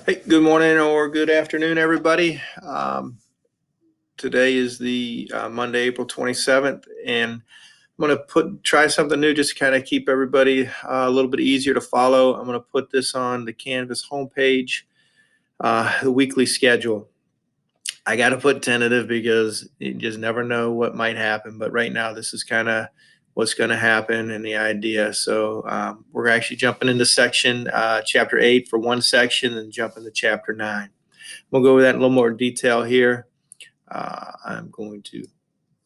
Hey, good morning or good afternoon, everybody. Today is the Monday, April 27th, and I'm going to try something new just to kind of keep everybody a little bit easier to follow. I'm going to put this on the Canvas homepage, the weekly schedule. I got to put tentative because you just never know what might happen. But right now, this is kind of what's going to happen and the idea. So we're actually jumping into section chapter 8 for one section and jumping to chapter 9. We'll go over that in a little more detail here. I'm going to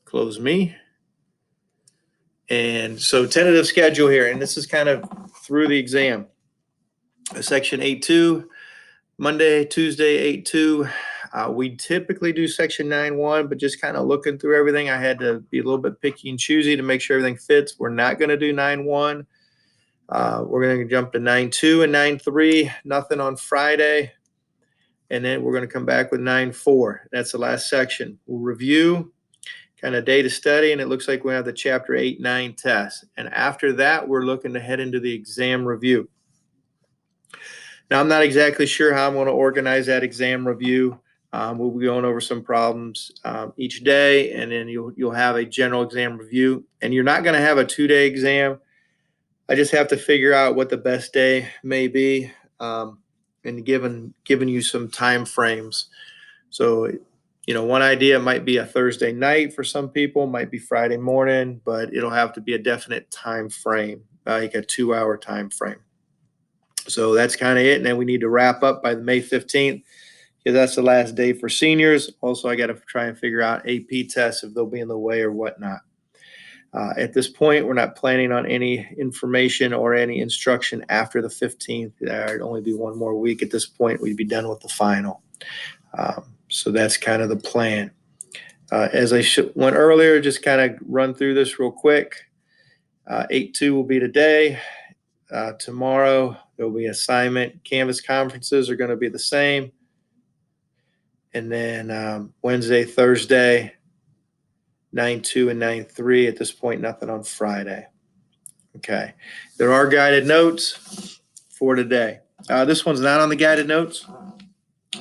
close me. And so tentative schedule here, and this is kind of through the exam. Section 8.2, Monday, Tuesday, 8.2. We typically do section 9.1, but just kind of looking through everything, I had to be a little bit picky and choosy to make sure everything fits. We're not going to do 9.1. We're going to jump to 9.2 and 9.3. Nothing on Friday. And then we're going to come back with 9.4. That's the last section. We'll review kind of data study, and it looks like we have the chapter 8-9 test. And after that, we're looking to head into the exam review. Now, I'm not exactly sure how I'm going to organize that exam review. We'll be going over some problems each day, and then you'll have a general exam review. And you're not going to have a 2-day exam. I just have to figure out what the best day may be, and giving you some time frames. So, one idea might be a Thursday night for some people, might be Friday morning, but it'll have to be a definite time frame, like a 2-hour time frame. So that's kind of it. And then we need to wrap up by the May 15th because that's the last day for seniors. Also, I got to try and figure out AP tests if they'll be in the way or whatnot. At this point, we're not planning on any information or any instruction after the 15th. There'd only be one more week. At this point, we'd be done with the final. So that's kind of the plan. As I went earlier, just kind of run through this real quick. 8.2 will be today. Tomorrow, there will be assignment. Canvas conferences are going to be the same. And then Wednesday, Thursday, 9.2 and 9.3. At this point, nothing on Friday. Okay. There are guided notes for today. This one's not on the guided notes,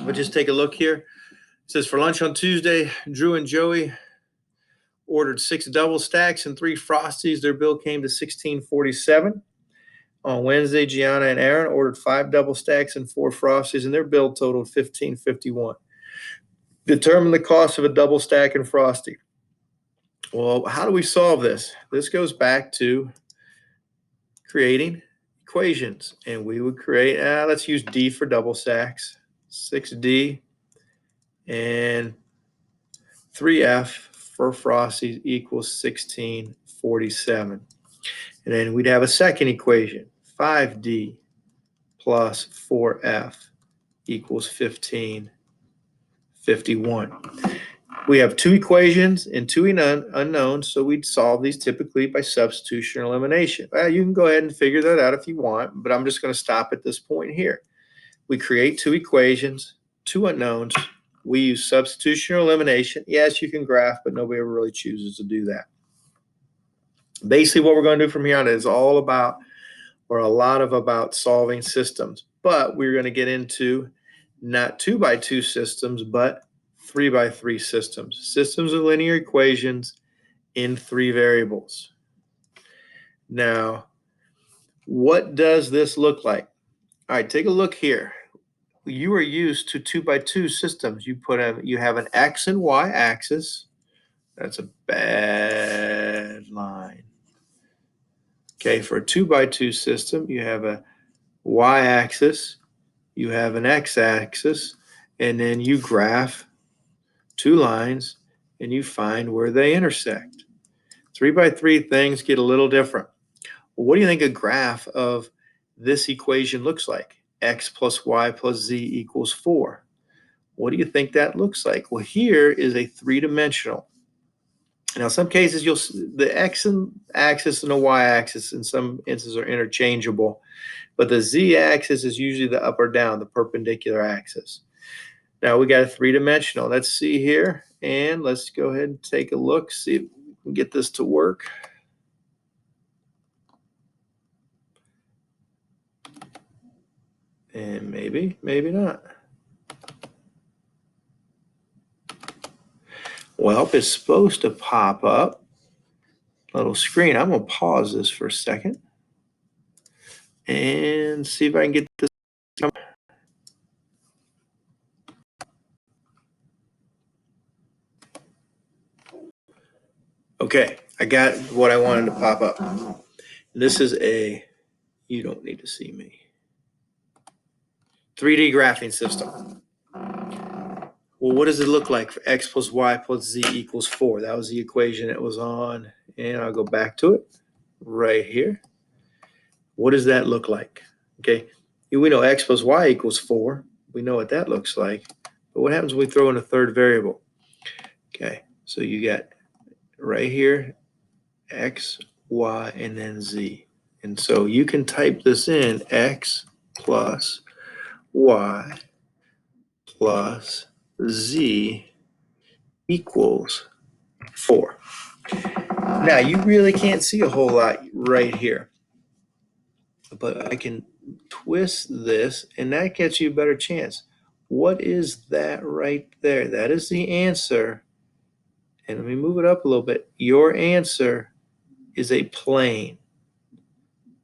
but just take a look here. It says for lunch on Tuesday, Drew and Joey ordered 6 double stacks and 3 Frosties. Their bill came to $16.47. On Wednesday, Gianna and Aaron ordered 5 double stacks and 4 Frosties, and their bill totaled $15.51. Determine the cost of a double stack and Frosty. Well, how do we solve this? This goes back to creating equations, and we would create, let's use D for double stacks, 6D and 3F for Frosties equals 16.47. And then we'd have a second equation, 5D plus 4F equals 15.51. We have 2 equations and 2 unknowns, so we'd solve these typically by substitution or elimination. Well, you can go ahead and figure that out if you want, but I'm just going to stop at this point here. We create 2 equations, 2 unknowns. We use substitution or elimination. Yes, you can graph, but nobody ever really chooses to do that. Basically, what we're going to do from here on is all about, or a lot of about, solving systems. But we're going to get into not 2x2 systems, but 3x3 systems. Systems of linear equations in 3 variables. Now, what does this look like? All right, take a look here. You are used to 2x2 systems. You have an X and Y axis. That's a bad line. Okay, for a 2x2 system, you have a y-axis, you have an x-axis, and then you graph 2 lines and you find where they intersect. 3x3 things get a little different. Well, what do you think a graph of this equation looks like? X plus y plus z equals 4. What do you think that looks like? Well, here is a 3-dimensional. Now, in some cases, the x-axis and the y-axis in some instances are interchangeable, but the z-axis is usually the up or down, the perpendicular axis. Now, we got a 3-dimensional. Let's see here, and let's go ahead and take a look, see if we can get this to work. And maybe not. Well, it's supposed to pop up a little screen. I'm going to pause this for a second and see if I can get this. Okay, I got what I wanted to pop up. This is you don't need to see me, 3D graphing system. Well, what does it look like for x plus y plus z equals 4? That was the equation it was on, and I'll go back to it right here. What does that look like? Okay, we know x plus y equals 4. We know what that looks like. But what happens when we throw in a third variable? Okay, so you got right here x, y, and then z. And so you can type this in, x plus y plus z equals 4. Now, you really can't see a whole lot right here, but I can twist this, and that gets you a better chance. What is that right there? That is the answer. And let me move it up a little bit. Your answer is a plane.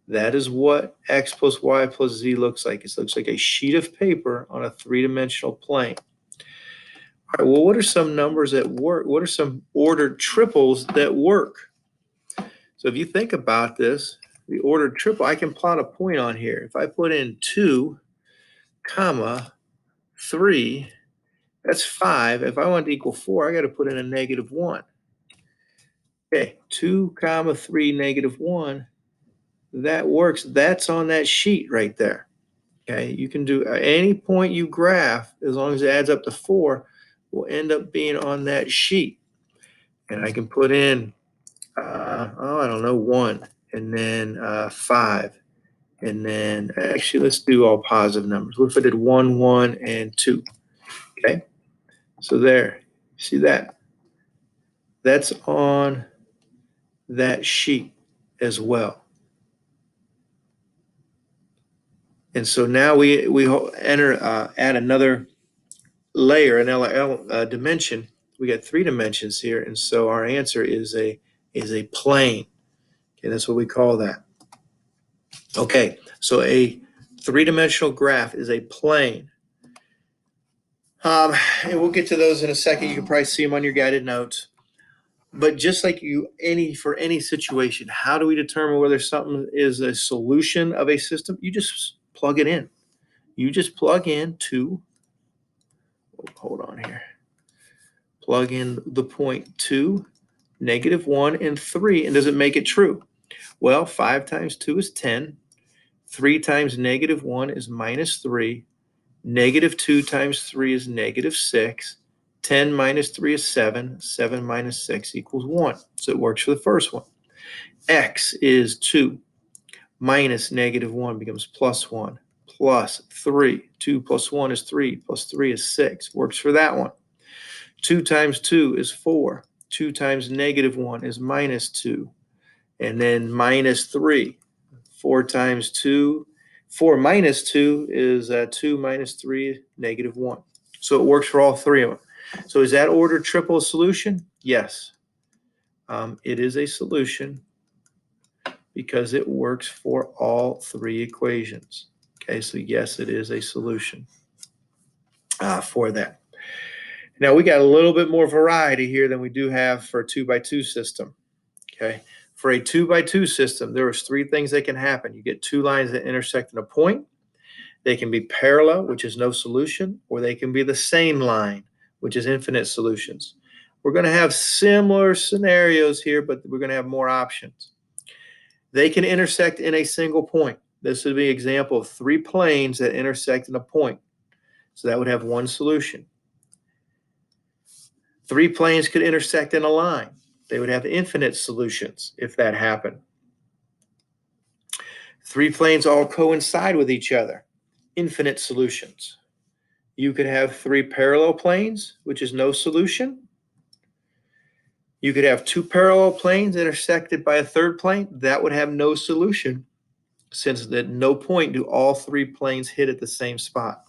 That is what x plus y plus z looks like. It looks like a sheet of paper on a three-dimensional plane. All right, well, what are some numbers that work? What are some ordered triples that work? So if you think about this, the ordered triple, I can plot a point on here. If I put in 2, comma, 3, that's 5. If I want to equal 4, I got to put in a negative 1. Okay, 2, comma, 3, negative 1. That works. That's on that sheet right there. Okay, you can do any point you graph, as long as it adds up to 4, will end up being on that sheet. And I can put in, I don't know, 1, and then 5. And then actually, let's do all positive numbers. What if I did 1, 1, and 2? Okay, so there, see that? That's on that sheet as well. And so now we add another layer, an dimension. We got 3 dimensions here, and so our answer is a plane. Okay, that's what we call that. Okay, so a 3-dimensional graph is a plane. And we'll get to those in a second. You can probably see them on your guided notes. But just like for any situation, how do we determine whether something is a solution of a system? You just plug it in. You just plug in hold on here. Plug in the point 2, negative 1, and 3, and does it make it true? Well, 5 times 2 is 10. 3 times negative 1 is minus 3. Negative 2 times 3 is negative 6. 10 minus 3 is 7. 7 minus 6 equals 1. So it works for the first one. X is 2. Minus negative 1 becomes plus 1. Plus 3. 2 plus 1 is 3. Plus 3 is 6. Works for that one. 2 times 2 is 4. 2 times negative 1 is minus 2. And then minus 3. 4 times 2. 4 minus 2 is 2 minus 3, negative 1. So it works for all 3 of them. So is that ordered triple a solution? Yes. It is a solution because it works for all 3 equations. Okay, so yes, it is a solution for that. Now we got a little bit more variety here than we do have for a 2x2 system. Okay, for a 2x2 system, there is 3 things that can happen. You get 2 lines that intersect in a point. They can be parallel, which is no solution, or they can be the same line, which is infinite solutions. We're going to have similar scenarios here, but we're going to have more options. They can intersect in a single point. This would be an example of 3 planes that intersect in a point. So that would have 1 solution. 3 planes could intersect in a line. They would have infinite solutions if that happened. 3 planes all coincide with each other. Infinite solutions. You could have 3 parallel planes, which is no solution. You could have 2 parallel planes intersected by a third plane. That would have no solution. since at no point do all three planes hit at the same spot.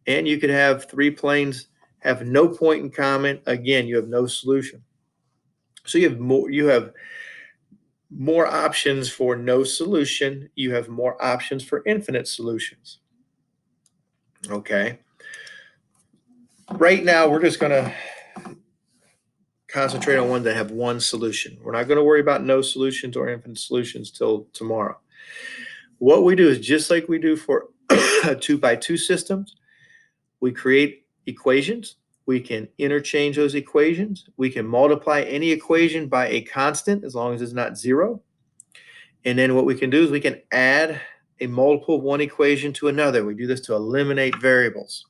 And you could have three planes have no point in common. Again, you have no solution. So you have more options for no solution. You have more options for infinite solutions. Okay. Right now, we're just going to concentrate on ones that have one solution. We're not going to worry about no solutions or infinite solutions till tomorrow. What we do is just like we do for 2x2 systems, we create equations. We can interchange those equations. We can multiply any equation by a constant as long as it's not zero. And then what we can do is we can add a multiple of one equation to another. We do this to eliminate variables.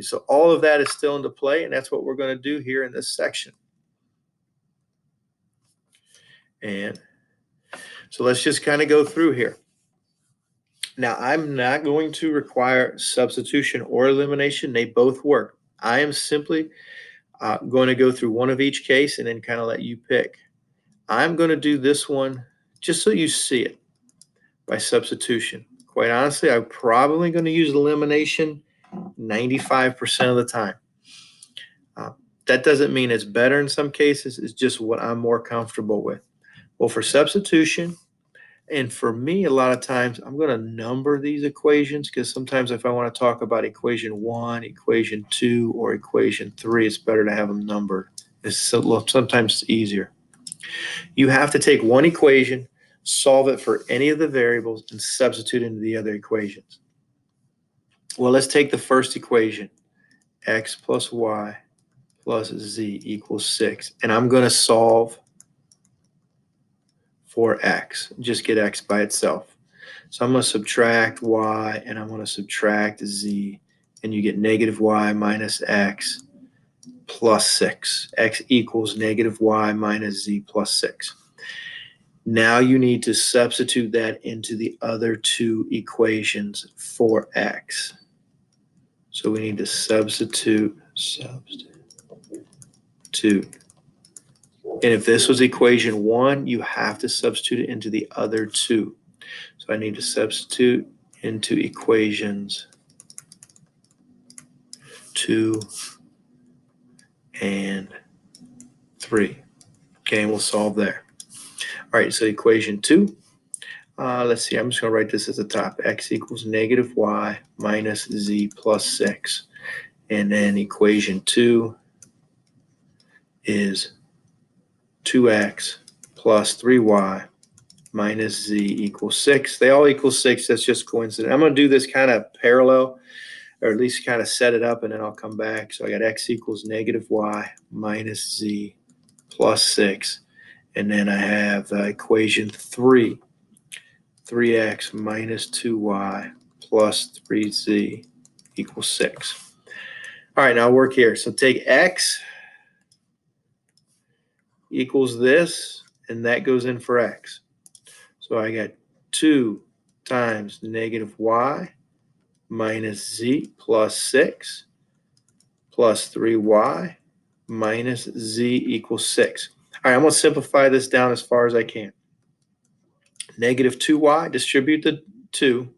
So all of that is still into play, and that's what we're going to do here in this section. And so let's just kind of go through here. Now, I'm not going to require substitution or elimination. They both work. I am simply going to go through one of each case and then kind of let you pick. I'm going to do this one just so you see it by substitution. Quite honestly, I'm probably going to use elimination 95% of the time. That doesn't mean it's better in some cases. It's just what I'm more comfortable with. Well, for substitution, and for me, a lot of times I'm going to number these equations because sometimes if I want to talk about equation 1, equation 2, or equation 3, it's better to have them numbered. Sometimes it's easier. You have to take one equation, solve it for any of the variables, and substitute into the other equations. Well, let's take the first equation, x plus y plus z equals 6. And I'm going to solve for x. Just get x by itself. So I'm going to subtract y, and I'm going to subtract z, and you get negative y minus x plus 6. X equals negative y minus z plus 6. Now you need to substitute that into the other two equations for x. So we need to substitute. And if this was equation 1, you have to substitute it into the other two. So I need to substitute into equations 2 and 3. Okay, and we'll solve there. All right, so equation 2. Let's see, I'm just going to write this at the top. X equals negative y minus z plus 6. And then equation 2 is 2x plus 3y minus z equals 6. They all equal 6. That's just coincidence. I'm going to do this kind of parallel, or at least kind of set it up, and then I'll come back. So I got x equals negative y minus z plus 6. And then I have equation 3, 3x minus 2y plus 3z equals 6. All right, now work here. So take x equals this, and that goes in for x. So I got 2 times negative y minus z plus 6 plus 3y minus z equals 6. All right, I'm going to simplify this down as far as I can. Negative 2y, distribute the 2,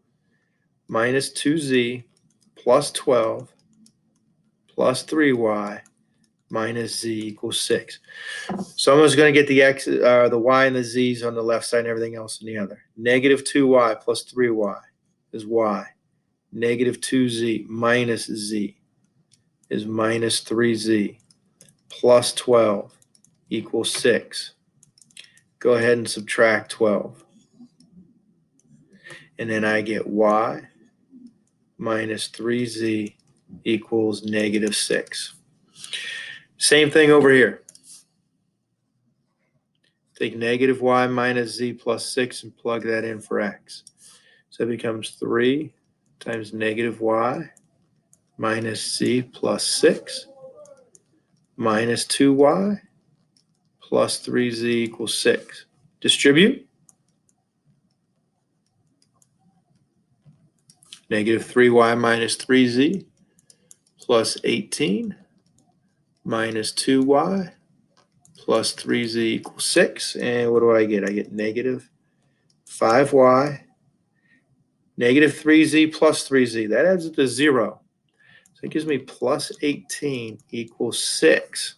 minus 2z plus 12 plus 3y minus z equals 6. So I'm just going to get the x, the y and the z's on the left side and everything else on the other. Negative 2y plus 3y is y. Negative 2z minus z is minus 3z plus 12 equals 6. Go ahead and subtract 12. And then I get y minus 3z equals negative 6. Same thing over here. Take negative y minus z plus 6 and plug that in for x. So it becomes 3 times negative y minus z plus 6 minus 2y plus 3z equals 6. Distribute. Negative 3y minus 3z plus 18 minus 2y plus 3z equals 6. And what do I get? I get negative 5y Negative 3z plus 3z. That adds up to 0. So it gives me plus 18 equals 6.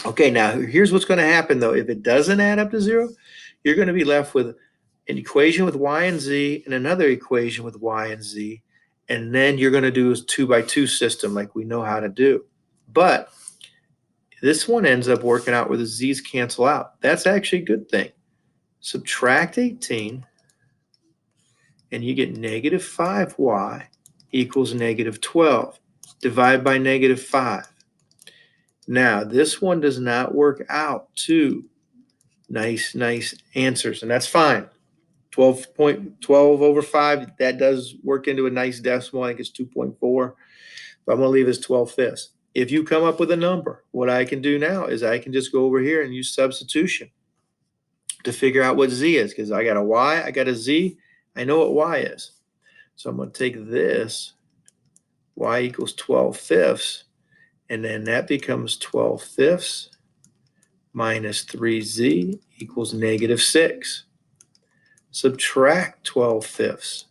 Okay, now here's what's going to happen, though. If it doesn't add up to 0, you're going to be left with an equation with y and z and another equation with y and z. And then you're going to do a 2 by 2 system like we know how to do. But this one ends up working out where the z's cancel out. That's actually a good thing. Subtract 18, and you get negative 5y equals negative 12. Divide by negative 5. Now, this one does not work out to nice answers, and that's fine. 12.12 over 5, that does work into a nice decimal. I think it's 2.4, but I'm going to leave it as 12/5. If you come up with a number, what I can do now is I can just go over here and use substitution to figure out what z is, because I got a y, I got a z, I know what y is. So I'm going to take this, y equals 12/5, and then that becomes 12/5 minus 3z equals negative 6. Subtract 12/5.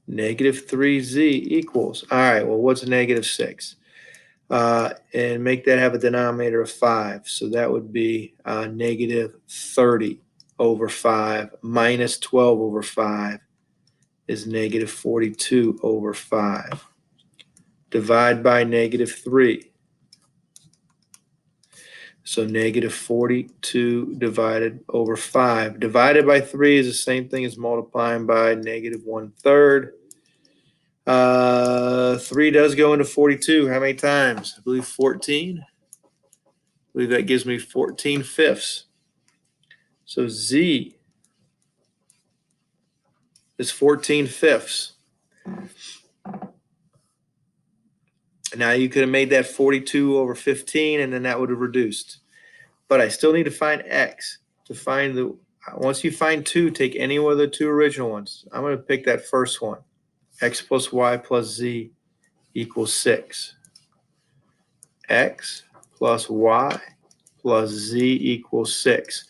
Negative 3z equals, all right, well, what's negative 6? And make that have a denominator of 5. So that would be negative 30 over 5 minus 12 over 5 is negative 42 over 5. Divide by negative 3. So negative 42 divided over 5. Divided by 3 is the same thing as multiplying by negative 1/3. 3 does go into 42. How many times? I believe 14. I believe that gives me 14/5. So z is 14/5. Now you could have made that 42 over 15, and then that would have reduced. But I still need to find x. To find the, once you find 2, take any one of the 2 original ones. I'm going to pick that first one. X plus y plus z equals 6. X plus y plus z equals 6.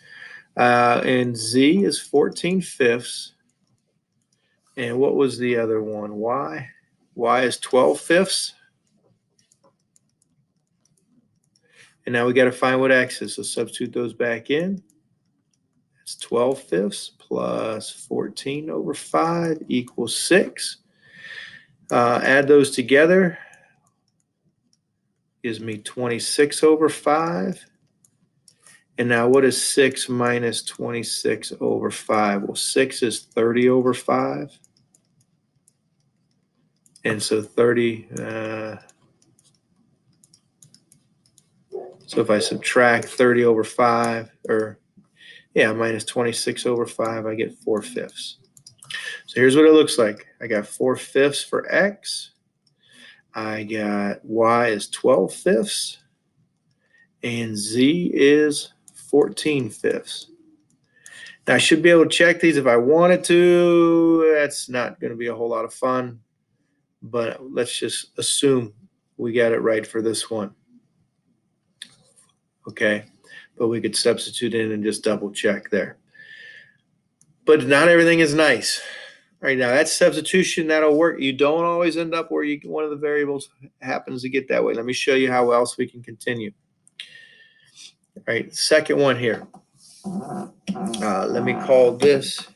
And z is 14/5. And what was the other one? Y? Y is 12/5. And now we got to find what x is. So substitute those back in. It's 12/5 plus 14 over 5 equals 6. Add those together. Gives me 26 over 5. And now what is 6 minus 26 over 5? Well, 6 is 30 over 5. And so 30, so if I subtract 30 over 5, or yeah, minus 26 over 5, I get 4/5. So here's what it looks like. I got 4/5 for x. I got y is 12/5. And z is 14/5. Now I should be able to check these if I wanted to. That's not going to be a whole lot of fun. But let's just assume we got it right for this one. Okay, but we could substitute in and just double check there. But not everything is nice. All right, now that's substitution. That'll work. You don't always end up where one of the variables happens to get that way. Let me show you how else we can continue. All right, second one here. Let me call this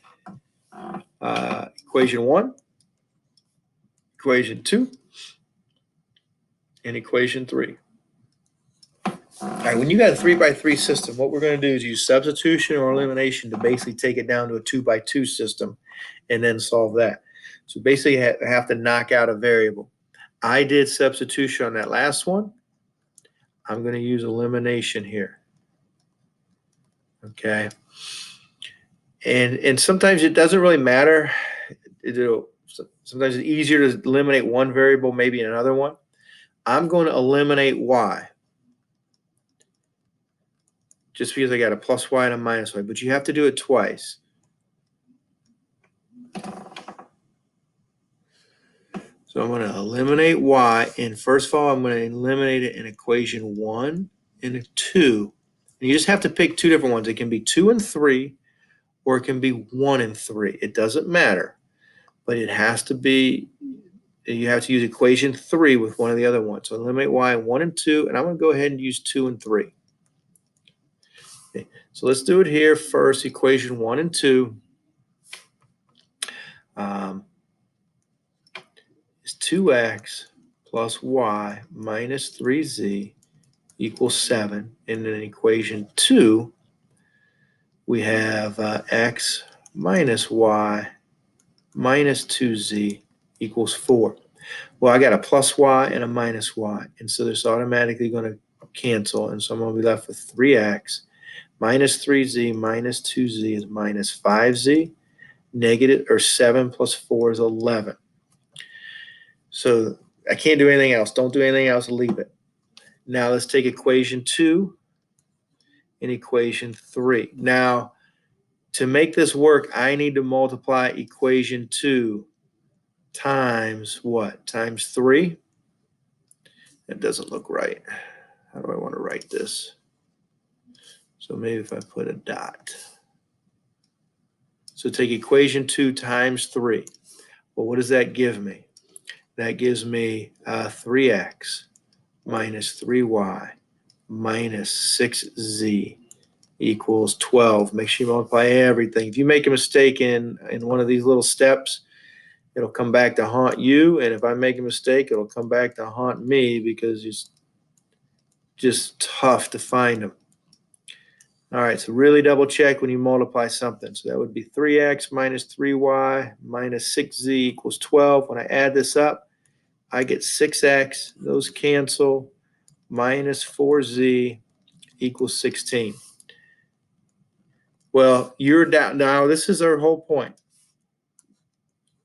equation 1, equation 2, and equation 3. All right, when you got a 3 by 3 system, what we're going to do is use substitution or elimination to basically take it down to a 2 by 2 system and then solve that. So basically I have to knock out a variable. I did substitution on that last one. I'm going to use elimination here. Okay. And sometimes it doesn't really matter. Sometimes it's easier to eliminate one variable, maybe another one. I'm going to eliminate y. Just because I got a plus y and a minus y, but you have to do it twice. So I'm going to eliminate y, and first of all, I'm going to eliminate it in equation 1 and 2. And you just have to pick 2 different ones. It can be 2 and 3, or it can be 1 and 3. It doesn't matter, but it has to be, you have to use equation 3 with one of the other ones. So eliminate y in 1 and 2, and I'm going to go ahead and use 2 and 3. Okay, so let's do it here first, equation 1 and 2. Is 2x plus y minus 3z equals 7. And in equation 2, we have x minus y minus 2z equals 4. Well, I got a plus y and a minus y, and so this automatically going to cancel, and so I'm going to be left with 3x minus 3z minus 2z is minus 5z. Negative, or 7 plus 4 is 11. So I can't do anything else. Don't do anything else. Leave it. Now let's take equation 2 and equation 3. Now, to make this work, I need to multiply equation 2 times what? Times 3? That doesn't look right. How do I want to write this? So maybe if I put a dot. So take equation 2 times 3. Well, what does that give me? That gives me 3x minus 3y minus 6z equals 12. Make sure you multiply everything. If you make a mistake in one of these little steps, it'll come back to haunt you. And if I make a mistake, it'll come back to haunt me because it's just tough to find them. All right, so really double check when you multiply something. So that would be 3x minus 3y minus 6z equals 12. When I add this up, I get 6x. Those cancel. Minus 4z equals 16. Well, you're down. Now, this is our whole point.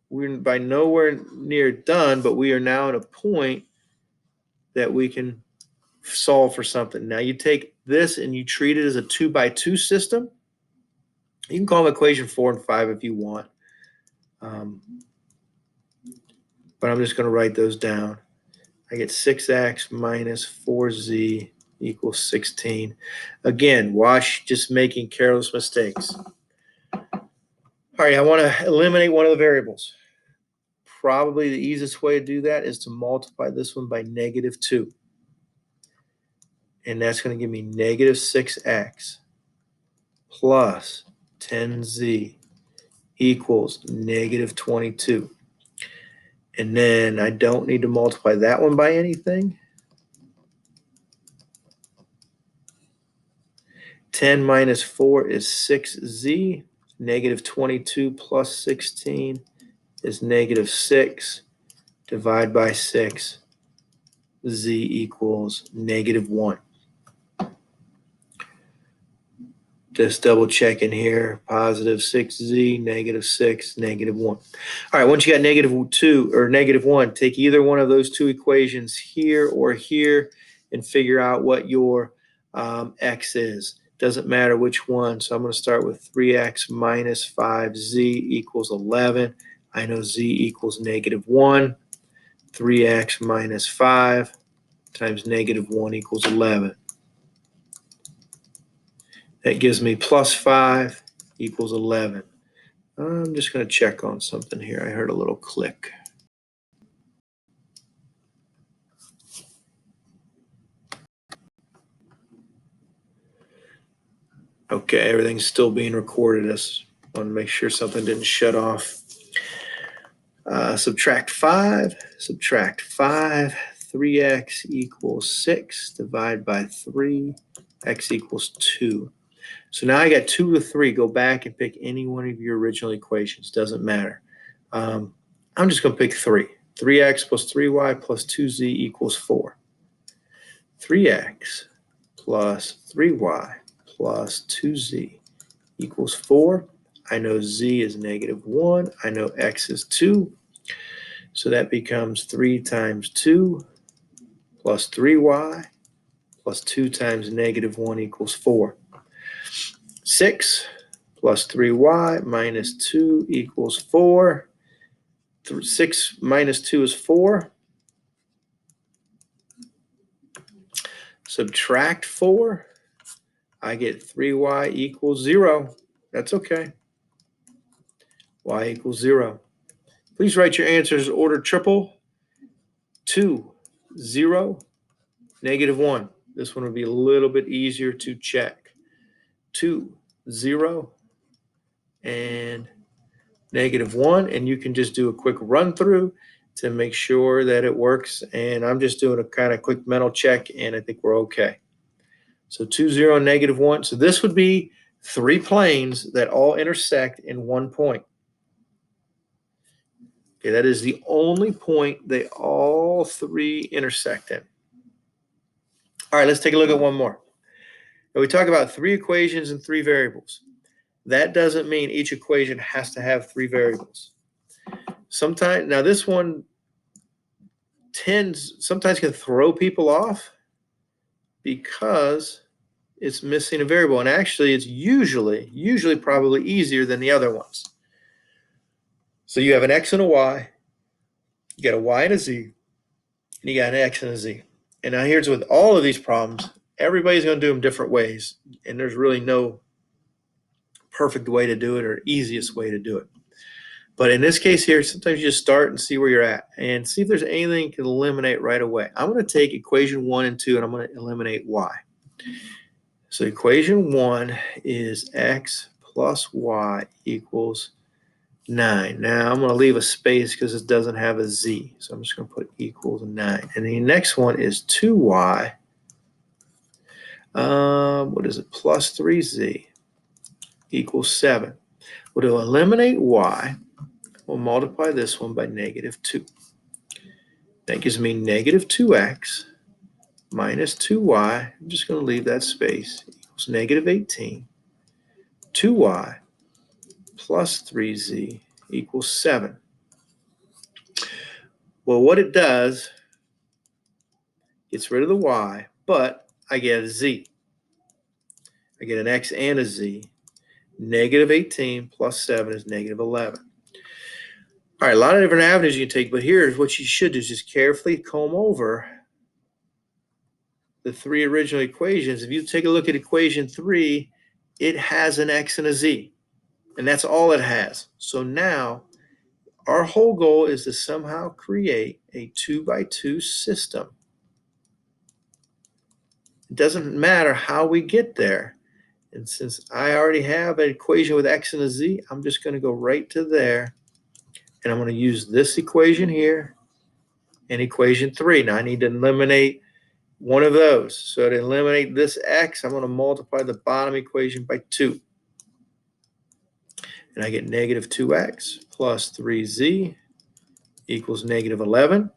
We're by nowhere near done, but we are now at a point that we can solve for something. Now, you take this and you treat it as a 2 by 2 system. You can call them equation 4 and 5 if you want. But I'm just going to write those down. I get 6x minus 4z equals 16. Again, watch just making careless mistakes. All right, I want to eliminate one of the variables. Probably the easiest way to do that is to multiply this one by negative 2. And that's going to give me negative 6x plus 10z equals negative 22. And then I don't need to multiply that one by anything. 10 minus 4 is 6z. Negative 22 plus 16 is negative 6. Divide by 6. Z equals negative 1. Just double checking here. Positive 6z, negative 6, negative 1. All right, once you got negative 2 or negative 1, take either one of those two equations here or here and figure out what your x is. Doesn't matter which one. So I'm going to start with 3x minus 5z equals 11. I know z equals negative 1. 3x minus 5 times negative 1 equals 11. That gives me plus 5 equals 11. I'm just going to check on something here. I heard a little click. Okay, everything's still being recorded. I just want to make sure something didn't shut off. Subtract 5. 3x equals 6. Divide by 3. X equals 2. So now I got 2 to 3. Go back and pick any one of your original equations. Doesn't matter. I'm just going to pick 3. 3x plus 3y plus 2z equals 4. 3x plus 3y plus 2z equals 4. I know z is negative 1. I know x is 2. So that becomes 3 times 2 plus 3y plus 2 times negative 1 equals 4. 6 plus 3y minus 2 equals 4. 6 minus 2 is 4. Subtract 4. I get 3y equals 0. That's okay. y equals 0. Please write your answers order triple, 2, 0, -1. This one would be a little bit easier to check. 2, 0, and -1. And you can just do a quick run through to make sure that it works. And I'm just doing a kind of quick mental check, and I think we're okay. So 2, 0, -1. So this would be 3 planes that all intersect in one point. Okay, that is the only point they all 3 intersect in. All right, let's take a look at one more. Now we talk about 3 equations and 3 variables. That doesn't mean each equation has to have 3 variables. Sometimes, now this one sometimes can throw people off because it's missing a variable. And actually, it's usually probably easier than the other ones. So you have an x and a y, you got a y and a z, and you got an x and a z. And now here's with all of these problems, everybody's going to do them different ways. And there's really no perfect way to do it or easiest way to do it. But in this case here, sometimes you just start and see where you're at and see if there's anything you can eliminate right away. I'm going to take equation 1 and 2 and I'm going to eliminate y. So equation 1 is x plus y equals 9. Now I'm going to leave a space because it doesn't have a z. So I'm just going to put equals 9. And the next one is 2y. What is it? Plus 3z equals 7. Well, to eliminate y, we'll multiply this one by -2. That gives me -2x minus 2y. I'm just going to leave that space equals -18. 2y plus 3z equals 7. Well, what it does, gets rid of the y, but I get a z. I get an x and a z. -18 plus 7 is -11. All right, a lot of different avenues you can take, but here's what you should do is just carefully comb over the 3 original equations. If you take a look at equation 3, it has an x and a z, and that's all it has. So now our whole goal is to somehow create a 2x2 system. It doesn't matter how we get there. And since I already have an equation with x and a z, I'm just going to go right to there. And I'm going to use this equation here and equation 3. Now I need to eliminate one of those. So to eliminate this x, I'm going to multiply the bottom equation by 2. And I get -2x plus 3z equals -11.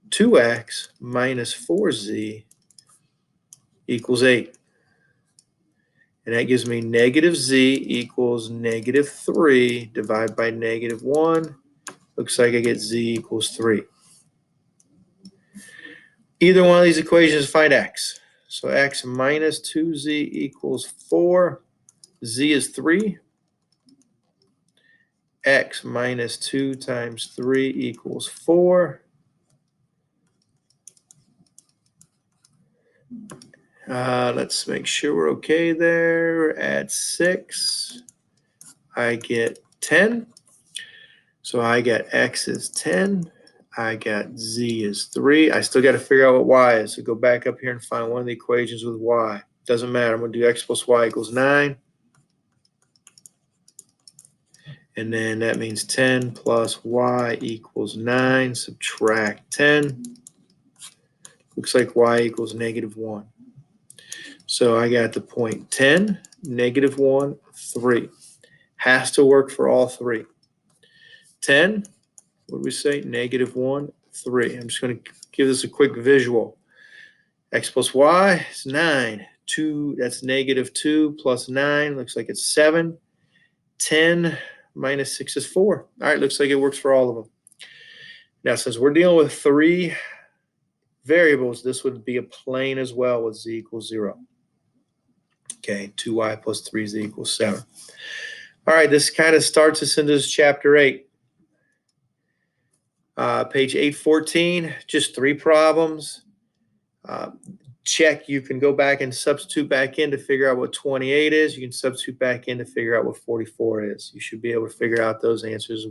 2x minus 4z equals 8. And that gives me -z equals -3 divided by -1. Looks like I get z equals 3. Either one of these equations, find x. So x minus 2z equals 4. Z is 3. X minus 2 times 3 equals 4. Let's make sure we're okay there. Add 6. I get 10. So I got x is 10. I got z is 3. I still got to figure out what y is. So go back up here and find one of the equations with y. Doesn't matter. I'm going to do x plus y equals 9. And then that means 10 plus y equals 9. Subtract 10. Looks like y equals -1. So I got the point 10, -1, 3. Has to work for all 3. 10, what do we say? -1, 3. I'm just going to give this a quick visual. X plus y is 9. 2, that's -2 plus 9. Looks like it's 7. 10 minus 6 is 4. All right, looks like it works for all of them. Now, since we're dealing with 3 variables, this would be a plane as well with z equals 0. Okay, 2y plus 3z equals 7. All right, this kind of starts us into this chapter 8. Page 814, just 3 problems. check, you can go back and substitute back in to figure out what 28 is. You can substitute back in to figure out what 44 is. You should be able to figure out those answers